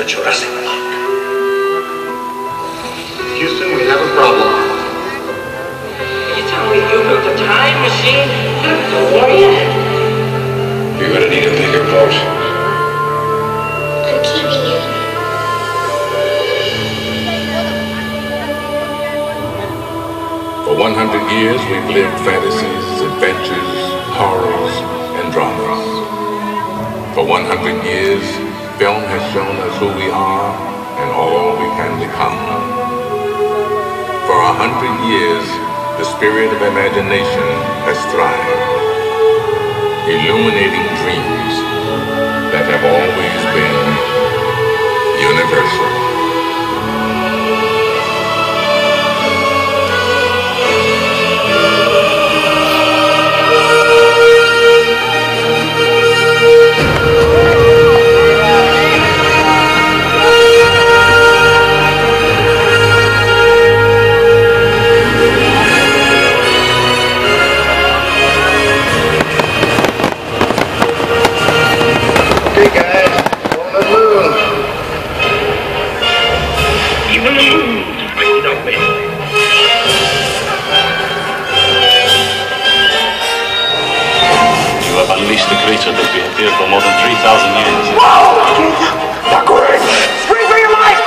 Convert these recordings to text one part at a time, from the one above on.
Jurassic Park. Houston, we have a problem. You tell me you built a time machine? That's the war yet. You're gonna need a bigger boat. I'm keeping it. For 100 years, we've lived fantasies, adventures, horrors, and dramas. For 100 years, film has shown us who we are and all we can become. For 100 years, the spirit of imagination has thrived, illuminating dreams that have always been universal. Okay, guys, on the moon. Even the moon might not win. You have unleashed the creature that's been here for more than 3,000 years. Not going. Spring for your life!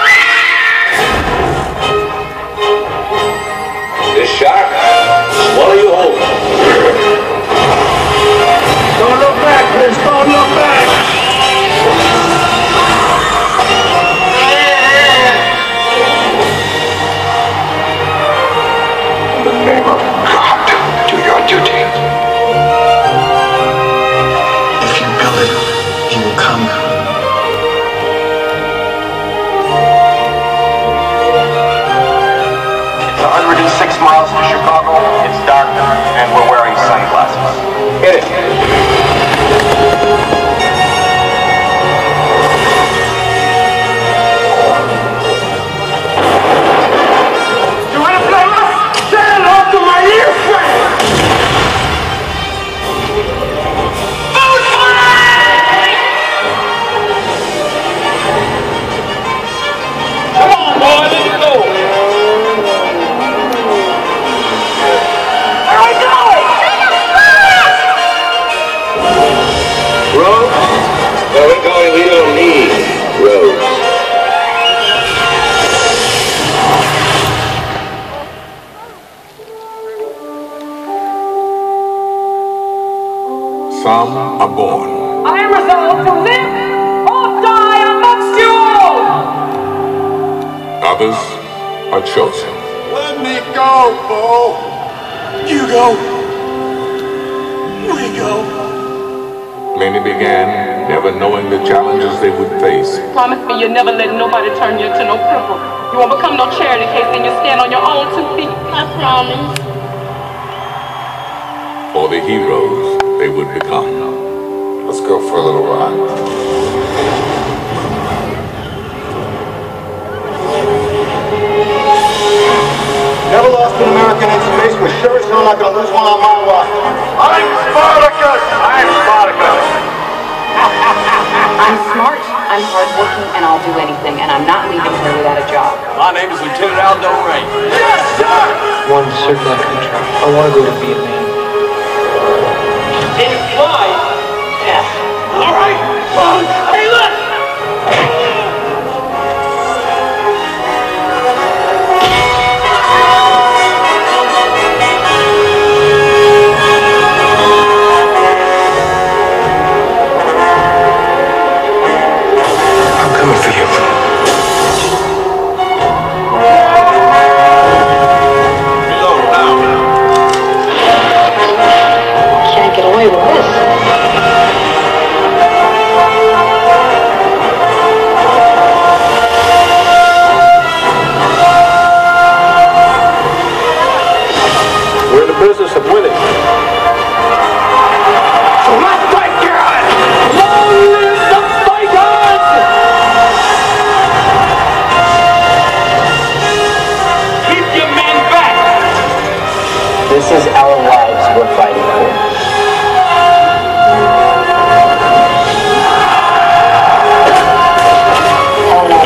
This shark, swallow you whole. Don't look back, Chris. Don't look back. In the name of God, do your duty. If you build it, he will come. It's 106 miles to Chicago. It's dark, and we're wearing sunglasses. Hit it. You wanna play rough? Say hello to my dear friend! Food fight! Come on, boy, let's go! Where are we going? Roads? Where we're going, we don't need roads. Some are born, I resolve to live or die amongst you all! others are chosen. Let me go, Bo. You go. We go. Many began never knowing the challenges they would face. Promise me you'll never let nobody turn you into no cripple. You won't become no charity case and you'll stand on your own 2 feet. I promise. For the heroes they would become. Let's go for a little ride. Never lost an American in space. We're sure as hell not going to lose one on my watch. I'm Spartacus! I'm Spartacus! I'm smart, I'm hardworking, and I'll do anything, and I'm not leaving here without a job. My name is Lieutenant Aldo Ray. Yes, sir! One to serve my country. I want to go to Vietnam. Can you fly? Yes. All right. Hey, look! I'm coming for you. Reload now. Can't get away with this. We're in the business of winning. So let's fight, God! Long live the fighters! Keep your men back! This is our lives we're fighting for. Oh no.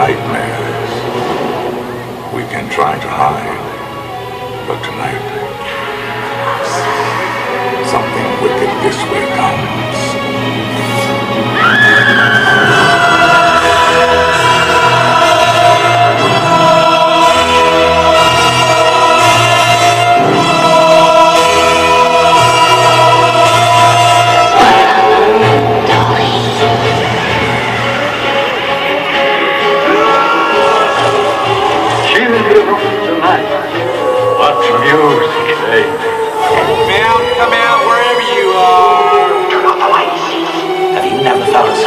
nightmares. We can try to hide, but tonight, something wicked this way comes.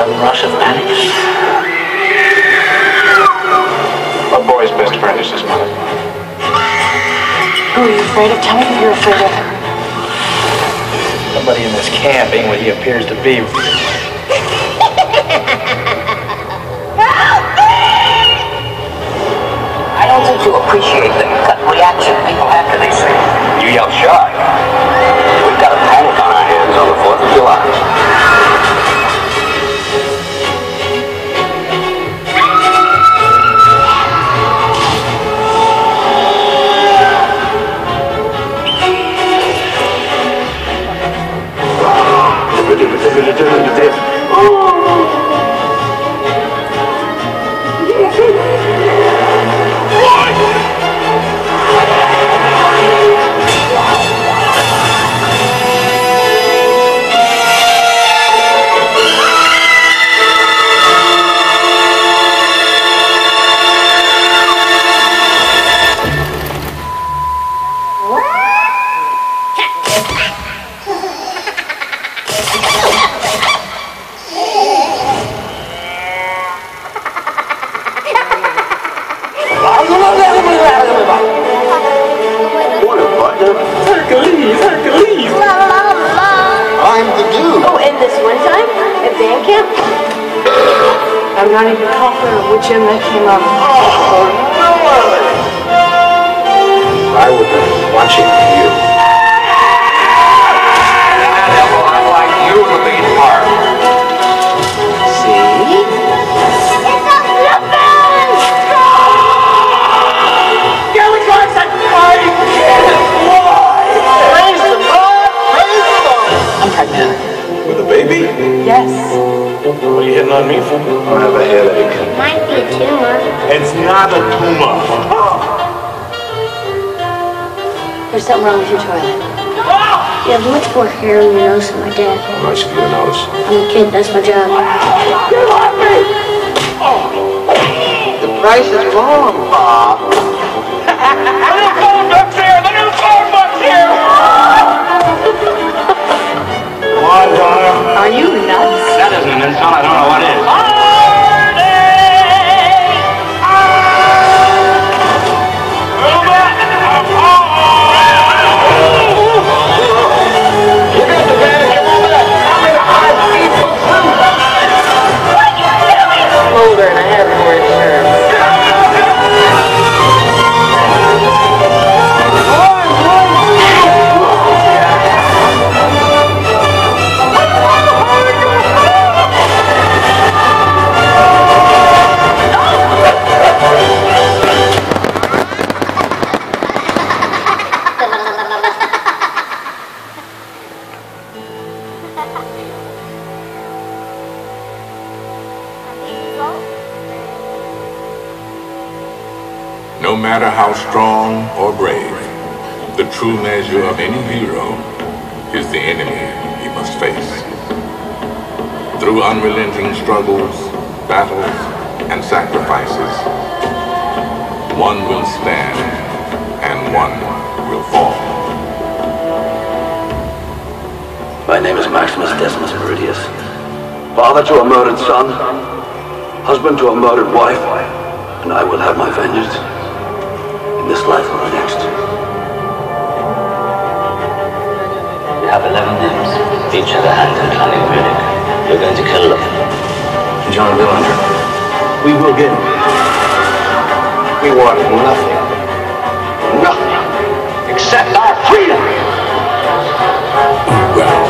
Rush of panic. A boy's best friend is his mother. Who are you afraid of? Tell me who you're afraid of. Somebody in this camp ain't what he appears to be. I don't think you appreciate the gut reaction people have to these things. You yell shot. We've got a panic on our hands on the 4th of July. I'm not even confident which end that came up. Oh, no! I would be watching you. Devil, I'd like you to be part. See? It's a flippin'! Gary Clarkson! I can't fly! Praise the Lord! Praise the Lord! I'm pregnant. With a baby? Yes. What are you hitting on me for? I have a headache. Might be a tumor. It's not a tumor. There's something wrong with your toilet. You have much more hair on your nose than my dad. Nice of you to notice. I'm a kid, that's my job. You love me! The price is wrong, Bob. The new phone book's here! The new phone book's here! Come on, Donna. Are you nuts? That isn't an insult, I don't know what is. Older and I have more insurance. No matter how strong or brave, the true measure of any hero is the enemy he must face. Through unrelenting struggles, battles, and sacrifices, one will stand and one will fall. My name is Maximus Decimus Meridius. Father to a murdered son, husband to a murdered wife, and I will have my vengeance. This life or the next. You have 11 names. Each have a hand in planning Munich. You're going to kill them. John Villander. We will get him. We want nothing. Nothing. Except our freedom. Well.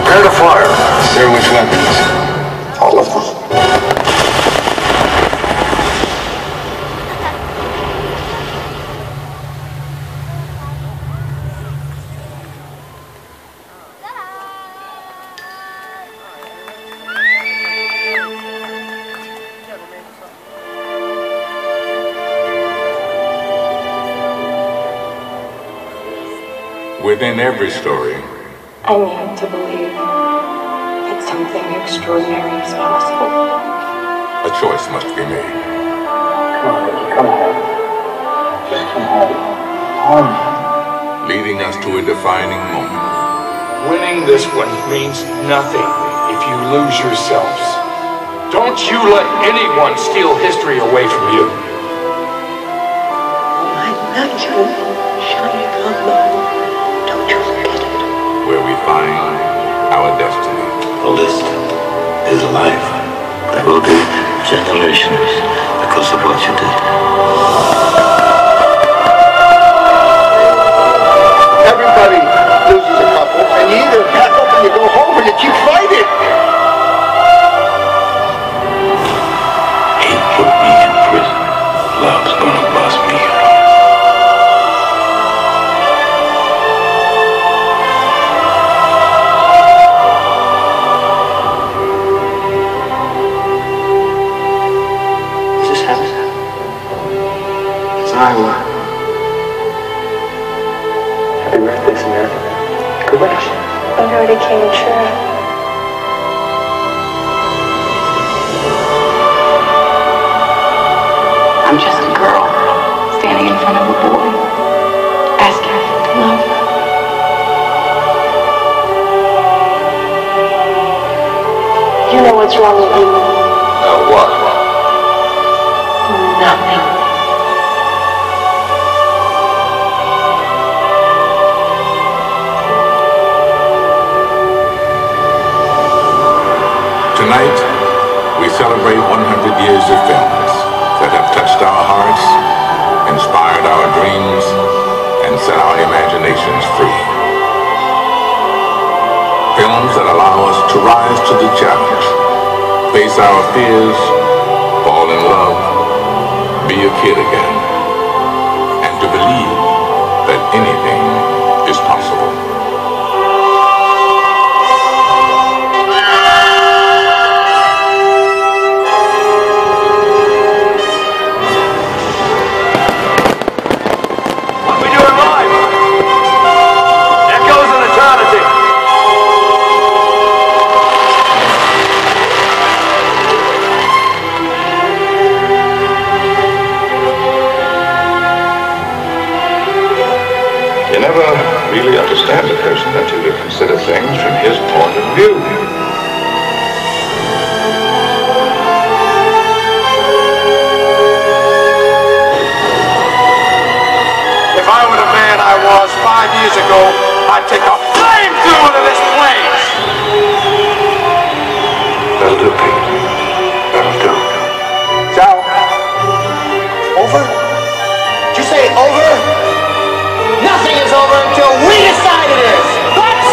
Prepare to fire. Sir, which weapons? All of them. Within every story, I need to believe that something extraordinary is possible. a choice must be made. Come on, Vicky, come home. Just come home. Home. Leading us to a defining moment. Winning this one means nothing if you lose yourselves. Don't you let anyone steal history away from you. My natural shining light. Don't you forget it. Where we find our destiny. Well, this is a life that will be generations because of what you did. Everybody loses a couple, and you either pack up and you go home or you keep fighting. He put me in prison. Love's gonna bust me out. Is this heaven? It's Iowa. Happy birthday, Samantha. Good wish. It already came true. I'm just a girl standing in front of a boy, asking him to love her. You know what's wrong with you? What? Nothing. Tonight, we celebrate 100 years of films that have touched our hearts, inspired our dreams, and set our imaginations free. Films that allow us to rise to the challenge, face our fears, fall in love, be a kid again, and to believe that anything is possible. You never really understand a person until you consider things from his point of view. If I were the man I was 5 years ago, I'd take a flamethrower to this place! That'll do, Pete. That'll do. Sal. Over? Did you say over? Nothing is over until we decide it is! Let's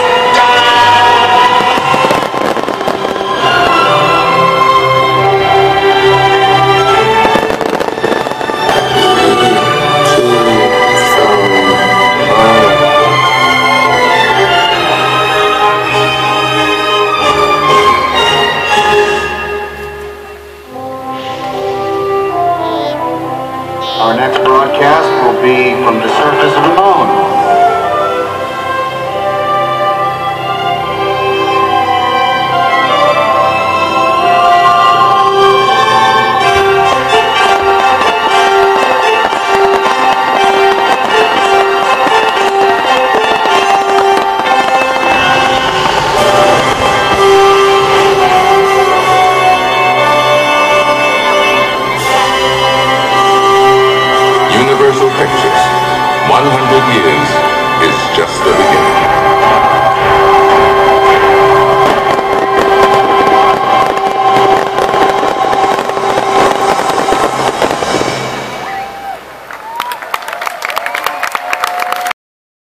Our next broadcast will be from the surface of the moon. Universal Pictures, 100 years is just the beginning.